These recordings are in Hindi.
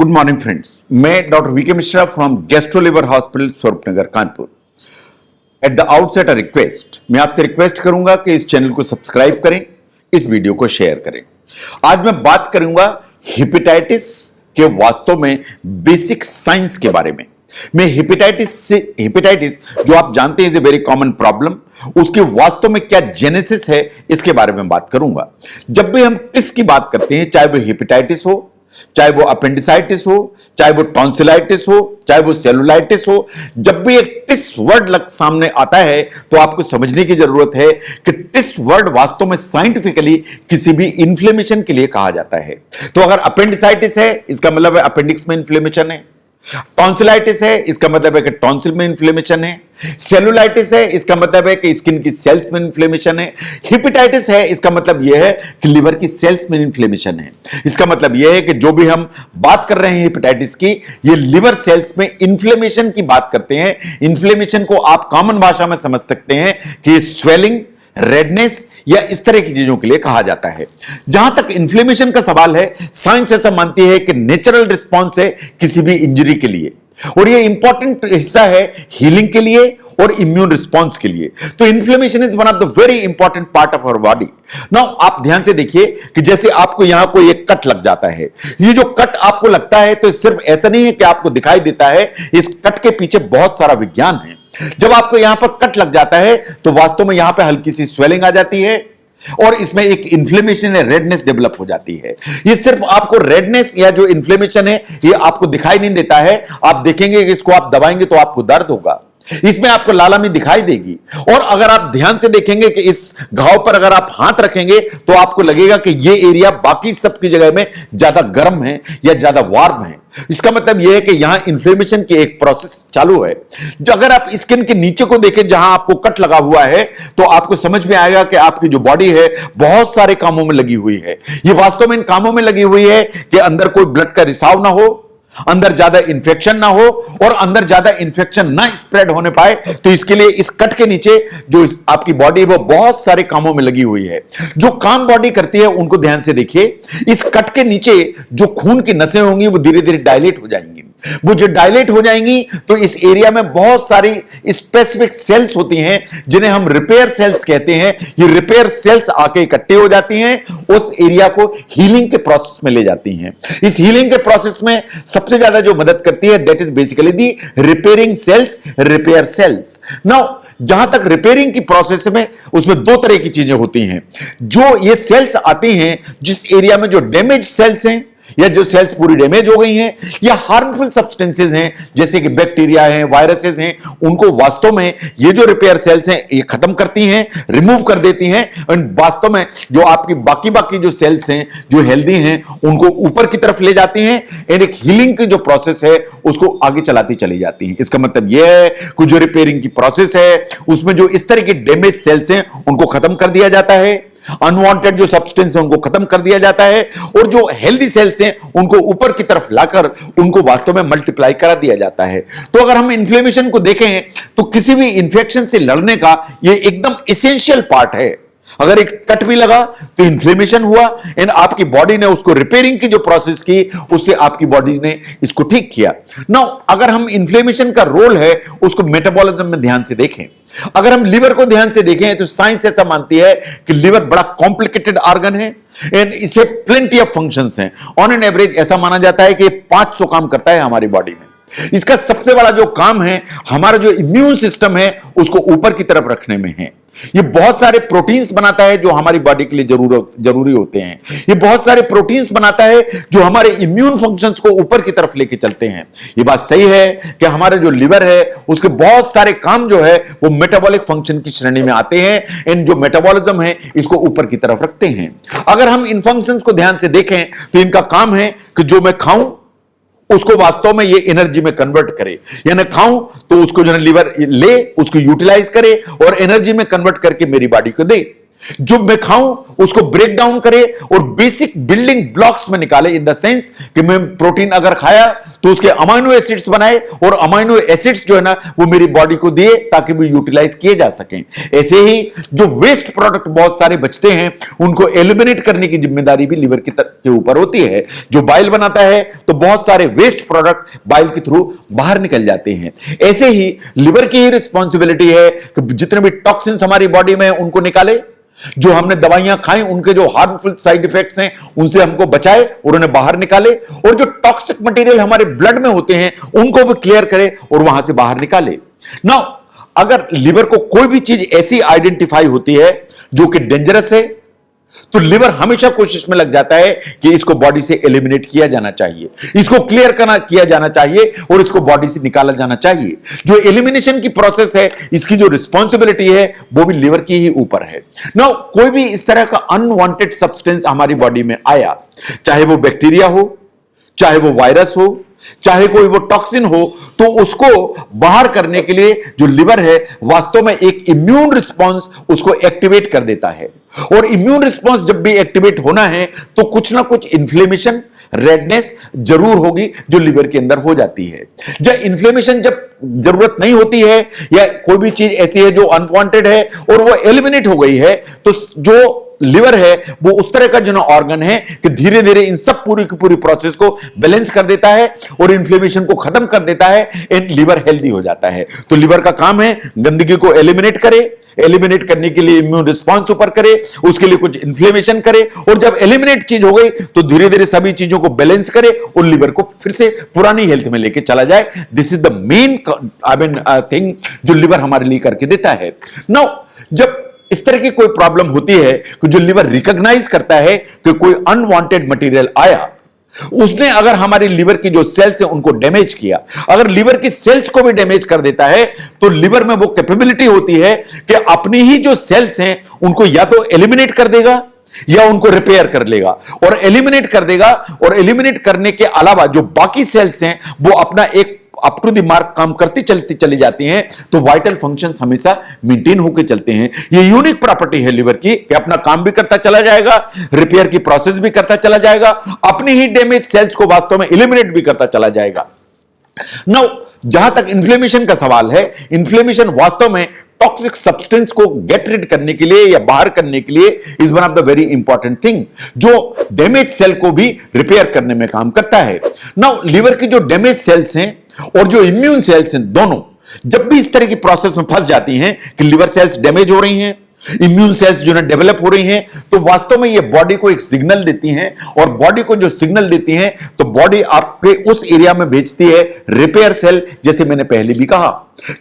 गुड मॉर्निंग फ्रेंड्स, मैं doctor VK Mishra from gastro liver hospital Swaroopnagar Kanpur. At the outset a request, मैं आपसे रिक्वेस्ट करूंगा कि इस चैनल को सब्सक्राइब करें, इस वीडियो को शेयर करें। आज मैं बात करूंगा हेपेटाइटिस के वास्तव में बेसिक साइंस के बारे में। मैं हेपेटाइटिस जो आप जानते हैं is a very common problem, उसके वास्तव में क्या जेनेसिस है इसके बारे में बात करूंगा। जब भी हम टिस की बात करते हैं, चाहे वो हेपेटाइटिस हो, चाहे वो अपेंडिसाइटिस हो, चाहे वो टॉन्सिलाइटिस हो, चाहे वो सेलुलाइटिस हो, जब भी एक टिस वर्ड सामने आता है तो आपको समझने की जरूरत है कि टिस वर्ड वास्तव में साइंटिफिकली किसी भी इंफ्लेमेशन के लिए कहा जाता है। तो अगर अपेंडिसाइटिस है, इसका मतलब है अपेंडिक्स में इंफ्लेमेशन है। टॉन्सिलाइटिस है, इसका मतलब है कि टॉन्सिल में इंफ्लेमेशन है। सेलुलाइटिस है, इसका मतलब है कि स्किन की सेल्स में इंफ्लेमेशन है। हेपेटाइटिस है, इसका मतलब यह है कि लिवर की सेल्स में इंफ्लेमेशन है। इसका मतलब यह है कि जो भी हम बात कर रहे हैं हेपेटाइटिस की, ये लिवर सेल्स में इंफ्लेमेशन की बात करते हैं। इंफ्लेमेशन को आप कॉमन भाषा में समझ सकते हैं कि स्वेलिंग, रेडनेस या इस तरह की चीजों के लिए कहा जाता है। जहां तक इंफ्लेमेशन का सवाल है, साइंस ऐसा मानती है कि नेचुरल रिस्पॉन्स है किसी भी इंजरी के लिए, और यह इंपॉर्टेंट हिस्सा है हीलिंग के लिए और इम्यून रिस्पॉन्स के लिए। तो inflammation is one of the very important part of our body. Now आप ध्यान से देखिए कि जैसे आपको यहां कोई एक कट लग जाता है, ये जो कट आपको लगता है तो सिर्फ ऐसा नहीं है कि आपको दिखाई देता है, इस कट के पीछे बहुत सारा विज्ञान है। जब आपको यहां पर कट लग जाता है तो वास्तव में यहां पे हल्की सी स्वेलिंग आ जाती है और इसमें एक इन्फ्लेमेशन या रेडनेस डेवलप हो जाती है। ये सिर्फ आपको रेडनेस या जो इन्फ्लेमेशन है ये आपको दिखाई नहीं देता है। आप देखेंगे कि इसको आप दबाएंगे तो आपको दर्द होगा, इसमें आपको लालामी दिखाई देगी। और अगर आप ध्यान से देखेंगे कि इस घाव पर अगर आप हाथ रखेंगे तो आपको लगेगा कि ये एरिया बाकी सबकी जगह में ज्यादा गर्म है या ज्यादा वार्म है। इसका मतलब यह है कि यहां इंफ्लेमेशन की एक प्रोसेस चालू है। जो अगर आप स्किन के नीचे को देखें जहां आपको कट लगा हुआ है तो आपको समझ में आएगा कि आपकी जो बॉडी है बहुत सारे कामों में लगी हुई है। ये वास्तव में इन कामों में लगी हुई है कि अंदर कोई ब्लड का रिसाव ना हो, अंदर ज्यादा इंफेक्शन ना हो और अंदर ज्यादा इंफेक्शन ना स्प्रेड होने पाए। तो इसके लिए इस कट के नीचे जो आपकी बॉडी है वो बहुत सारे कामों में लगी हुई है। जो काम बॉडी करती है उनको ध्यान से देखिए। इस कट के नीचे जो खून की नसें होंगी वो धीरे धीरे डायलेट हो जाएंगी। वो जो डायलेट हो जाएंगी तो इस एरिया में बहुत सारी स्पेसिफिक सेल्स होती हैं जिन्हें हम रिपेयर सेल्स कहते हैं। ये रिपेयर सेल्स आके इकट्ठे हो जाती हैं, उस एरिया को हीलिंग के प्रोसेस में ले जाती हैं। इस हीलिंग के प्रोसेस में सबसे ज्यादा जो मदद करती है that is basically the repairing cells, repair cells. Now जहां तक रिपेयरिंग की प्रोसेस में उसमें दो तरह की चीजें होती हैं। जो ये सेल्स आती हैं जिस एरिया में जो डैमेज सेल्स हैं या जो सेल्स पूरी डैमेज हो गई हैं या हार्मफुल सब्सटेंसेस हैं जैसे कि बैक्टीरिया हैं, वायरसेस हैं, उनको वास्तव में ये जो रिपेयर सेल्स हैं ये खत्म करती हैं, रिमूव कर देती हैं। और वास्तव में जो आपकी बाकी जो सेल्स हैं जो हेल्दी हैं उनको ऊपर की तरफ ले जाती हैं और एक हीलिंग की जो प्रोसेस है उसको आगे चलाती चली जाती हैं। इसका मतलब यह है कि जो रिपेयरिंग की प्रोसेस है उसमें जो इस तरह के डैमेज सेल्स हैं उनको खत्म कर दिया जाता है, अनवांटेड जो सब्सटेंस है उनको खत्म कर दिया जाता है और जो हेल्दी सेल्स हैं उनको ऊपर की तरफ लाकर उनको वास्तव में मल्टीप्लाई करा दिया जाता है। तो अगर हम इन्फ्लेमेशन को देखें तो किसी भी इंफेक्शन से लड़ने का ये एकदम एसेंशियल पार्ट है। अगर एक कट भी लगा तो इन्फ्लेमेशन हुआ एंड आपकी बॉडी ने उसको रिपेयरिंग की जो प्रोसेस की उससे आपकी बॉडी ने इसको ठीक किया। नाउ अगर हम इन्फ्लेमेशन का रोल है उसको मेटाबॉलिज्म में ध्यान से देखें, अगर हम लिवर को ध्यान से देखें तो साइंस ऐसा मानती है कि लिवर बड़ा कॉम्प्लिकेटेड ऑर्गन है एंड इसे प्लेंटी ऑफ फंक्शंस हैं। ऑन एन एवरेज ऐसा माना जाता है कि 500 काम करता है हमारी बॉडी में। इसका सबसे बड़ा जो काम है हमारा जो इम्यून सिस्टम है उसको ऊपर की तरफ रखने में है। ये बहुत सारे प्रोटीन्स बनाता है जो हमारी बॉडी के लिए जरूरी होते हैं। ये बहुत सारे प्रोटीन्स बनाता है जो हमारे इम्यून फंक्शंस को ऊपर की तरफ लेके चलते हैं। ये बात सही है कि हमारा जो लिवर है उसके बहुत सारे काम जो है वो मेटाबॉलिक फंक्शन की श्रेणी में आते हैं। इन जो मेटाबॉलिज्म है इसको ऊपर की तरफ रखते हैं। अगर हम इन फंक्शंस को ध्यान से देखें तो इनका काम है कि जो मैं खाऊं उसको वास्तव में ये एनर्जी में कन्वर्ट करे, यानी खाऊं तो उसको जो लिवर ले उसको यूटिलाइज करे और एनर्जी में कन्वर्ट करके मेरी बॉडी को दे। जो मैं खाऊं उसको ब्रेक डाउन करे और बेसिक बिल्डिंग ब्लॉक्स में निकाले, इन द सेंस कि मैं प्रोटीन अगर खाया तो उसके अमाइनो एसिड्स बनाए और अमाइनो एसिड्स जो है ना वो मेरी बॉडी को दिए ताकि वो यूटिलाइज किए जा सकें। ऐसे ही जो वेस्ट प्रोडक्ट बहुत सारे बचते हैं उनको एलिमिनेट करने की जिम्मेदारी भी लिवर के ऊपर होती है। जो बाइल बनाता है तो बहुत सारे वेस्ट प्रोडक्ट बाइल के थ्रू बाहर निकल जाते हैं। ऐसे ही लिवर की ही रिस्पॉन्सिबिलिटी है कि जितने भी टॉक्सिन्स हमारी बॉडी में उनको निकाले, जो हमने दवाइयां खाई उनके जो हार्मफुल साइड इफेक्ट्स हैं उनसे हमको बचाए और उन्हें बाहर निकाले, और जो टॉक्सिक मटेरियल हमारे ब्लड में होते हैं उनको भी क्लियर करे और वहां से बाहर निकाले। नाउ अगर लिवर को कोई भी चीज ऐसी आइडेंटिफाई होती है जो कि डेंजरस है तो लिवर हमेशा कोशिश में लग जाता है कि इसको बॉडी से एलिमिनेट किया जाना चाहिए, इसको क्लियर किया जाना चाहिए और इसको बॉडी से निकाला जाना चाहिए। जो एलिमिनेशन की प्रोसेस है इसकी जो रिस्पॉन्सिबिलिटी है वो भी लिवर की ही ऊपर है। नाउ कोई भी इस तरह का अनवांटेड सब्सटेंस हमारी बॉडी में आया, चाहे वो बैक्टीरिया हो, चाहे वो वायरस हो, चाहे कोई वो टॉक्सिन हो, तो उसको बाहर करने के लिए जो लिवर है वास्तव में एक इम्यून रिस्पांस उसको एक्टिवेट कर देता है। और इम्यून रिस्पांस जब भी एक्टिवेट होना है तो कुछ ना कुछ इन्फ्लेमेशन, रेडनेस जरूर होगी जो लिवर के अंदर हो जाती है। जब इन्फ्लेमेशन जब जरूरत नहीं होती है या कोई भी चीज ऐसी है जो अनवांटेड है और वो एलिमिनेट हो गई है, तो जो लिवर है वो उस तरह का जो ऑर्गन है कि धीरे धीरे इन सब पूरी की पूरी प्रोसेस को बैलेंस कर देता है और इन्फ्लेमेशन को खत्म कर देता है एंड लिवर हेल्दी हो जाता है। तो लिवर का काम है गंदगी को एलिमिनेट करे, एलिमिनेट करने के लिए इम्यून रिस्पांस ऊपर करे, उसके लिए कुछ इन्फ्लेमेशन करे, और जब एलिमिनेट चीज हो गई तो धीरे धीरे सभी चीजों को बैलेंस करे और लिवर को फिर से पुरानी हेल्थ में लेके चला जाए। This is the main thing जो लिवर हमारे लिए करके देता है। नाउ जब इस तरह की कोई प्रॉब्लम होती है कि जो लिवर रिकॉग्नाइज करता है कि कोई अनवांटेड मटेरियल आया, उसने अगर हमारी लिवर की जो सेल्स है उनको डैमेज किया, अगर लिवर की सेल्स को भी डैमेज कर देता है तो लिवर में वो कैपेबिलिटी होती है कि अपनी ही जो सेल्स हैं उनको या तो एलिमिनेट कर देगा या उनको रिपेयर कर लेगा, और एलिमिनेट कर देगा, और एलिमिनेट करने के अलावा जो बाकी सेल्स हैं वो अपना एक अप टू द मार्क काम करती चलती चली जाती हैं, तो वाइटल फंक्शंस हमेशा मेंटेन होकर चलते हैं। ये यूनिक प्रॉपर्टी है लिवर की कि अपना काम भी करता चला जाएगा, रिपेयर की प्रोसेस भी करता चला जाएगा, अपनी ही डैमेज सेल्स को वास्तव में एलिमिनेट भी करता चला जाएगा। नाउ जहां तक इन्फ्लेमेशन का सवाल है, इन्फ्लेमेशन वास्तव में टॉक्सिक सब्सटेंस को गेट रिड करने के लिए या बाहर करने के लिए is one of the very important thing जो डैमेज सेल को भी रिपेयर करने में काम करता है। नाउ लिवर की जो डैमेज सेल्स हैं और जो इम्यून सेल्स हैं, दोनों जब भी इस तरह की प्रोसेस में फंस जाती हैं कि लिवर सेल्स डैमेज हो रही हैं, इम्यून सेल्स जो है डेवलप हो रही हैं, तो वास्तव में ये बॉडी को एक सिग्नल देती हैं, और बॉडी को जो सिग्नल देती हैं तो बॉडी आपके उस एरिया में भेजती है रिपेयर सेल। जैसे मैंने पहले भी कहा,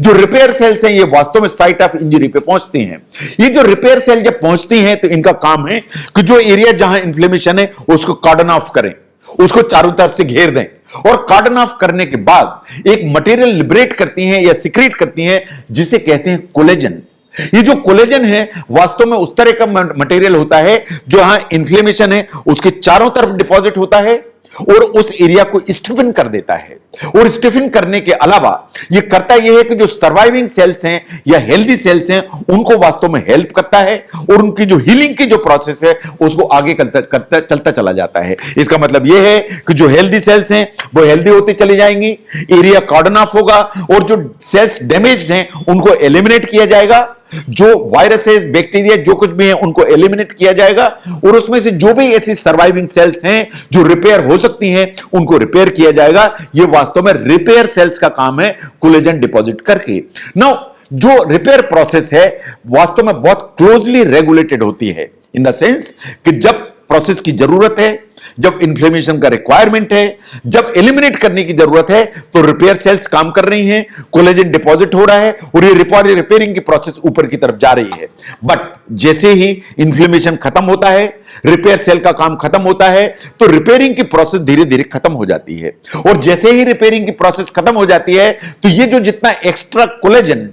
जो रिपेयर सेल्स हैं ये वास्तव में साइट ऑफ इंजरी पे पहुंचती हैं। ये जो रिपेयर सेल जब पहुंचती हैं तो इनका काम है कि जो एरिया जहां इंफ्लेमेशन है उसको कॉर्डन ऑफ करें, उसको चारों तरफ से घेर दें, और कार्डन ऑफ करने के बाद एक मटेरियल लिबरेट करती हैं या सिक्रेट करती हैं जिसे कहते हैं कोलेजन। ये जो कोलेजन है वास्तव में उस तरह का मटेरियल होता है जो यहां इन्फ्लेमेशन है उसके चारों तरफ डिपॉजिट होता है और उस एरिया को स्टिफन कर देता है। और स्टिफन करने के अलावा ये करता यह है कि जो सर्वाइविंग सेल्स हैं या हेल्दी सेल्स हैं उनको वास्तव में हेल्प करता है और उनकी जो हीलिंग की जो प्रोसेस है उसको आगे करता चलता चला जाता है। इसका मतलब यह है कि जो हेल्दी सेल्स हैं वो हेल्दी होती चली जाएंगी, एरिया कॉर्डन ऑफ होगा, और जो सेल्स डैमेज्ड हैं उनको एलिमिनेट किया जाएगा, जो वायरसेस, बैक्टीरिया जो कुछ भी है उनको एलिमिनेट किया जाएगा, और उसमें से जो भी ऐसी सर्वाइविंग सेल्स हैं जो रिपेयर हो सकती हैं उनको रिपेयर किया जाएगा। ये वास्तव में रिपेयर सेल्स का काम है कोलेजन डिपॉजिट करके। नाउ जो रिपेयर प्रोसेस है वास्तव में बहुत क्लोजली रेगुलेटेड होती है, इन द सेंस कि जब प्रोसेस की जरूरत है, जब इन्फ्लेमेशन का रिक्वायरमेंट है, जब एलिमिनेट करने की जरूरत है तो रिपेयर सेल्स काम कर रही हैं, कोलेजन डिपॉजिट हो रहा है और ये रिपेयरिंग की प्रोसेस ऊपर की तरफ जा रही है। बट जैसे ही इन्फ्लेमेशन खत्म होता है, रिपेयर सेल का काम खत्म होता है, तो रिपेयरिंग की प्रोसेस धीरे धीरे खत्म हो जाती है, और जैसे ही रिपेयरिंग की प्रोसेस खत्म हो जाती है तो ये जो जितना एक्स्ट्रा कोलेजन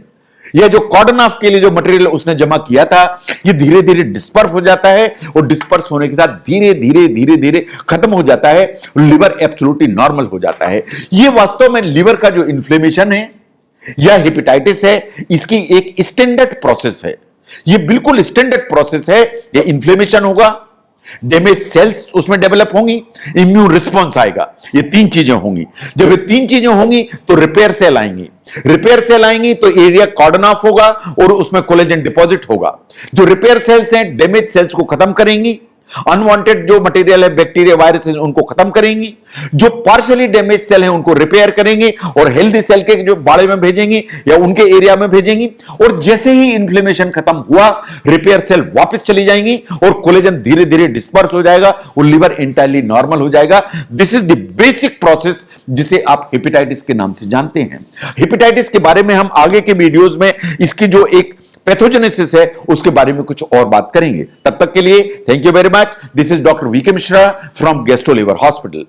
या जो कॉर्डन ऑफ के लिए जो मटेरियल उसने जमा किया था ये धीरे धीरे डिस्पर्स हो जाता है, और डिस्पर्स होने के साथ धीरे धीरे खत्म हो जाता है, लिवर एब्सोल्युटली नॉर्मल हो जाता है। ये वास्तव में लिवर का जो इन्फ्लेमेशन है या हेपेटाइटिस है इसकी एक स्टैंडर्ड प्रोसेस है। ये बिल्कुल स्टैंडर्ड प्रोसेस है। ये इन्फ्लेमेशन होगा, डैमेज सेल्स उसमें डेवलप होंगी, इम्यून रिस्पॉन्स आएगा। ये 3 चीजें होंगी। जब ये 3 चीजें होंगी तो रिपेयर सेल आएंगी। रिपेयर सेल आएंगी तो एरिया कॉर्डन ऑफ होगा और उसमें कोलेजन डिपॉजिट होगा। जो रिपेयर सेल्स हैं डैमेज सेल्स को खत्म करेंगी, अनवांटेड जो मटेरियल है, बैक्टीरिया, वायरस, उनको खत्म करेंगी। जो पार्शियली डैमेज सेल हैं उनको रिपेयर करेंगे और हेल्दी सेल के जो बाड़े में भेजेंगी या उनके एरिया में भेजेंगी। और जैसे ही इन्फ्लेमेशन खत्म हुआ, रिपेयर सेल वापस चली जाएंगी और कोलेजन धीरे धीरे डिस्पर्स हो जाएगा और लिवर एंटायरली नॉर्मल हो जाएगा। This is the basic process जिसे आप हेपेटाइटिस के नाम से जानते हैं। हेपेटाइटिस के बारे में हम आगे के वीडियोस में इसकी जो एक पैथोजेनेसिस है उसके बारे में कुछ और बात करेंगे। तब तक के लिए thank you very much. This is doctor VK Mishra from gastro liver hospital.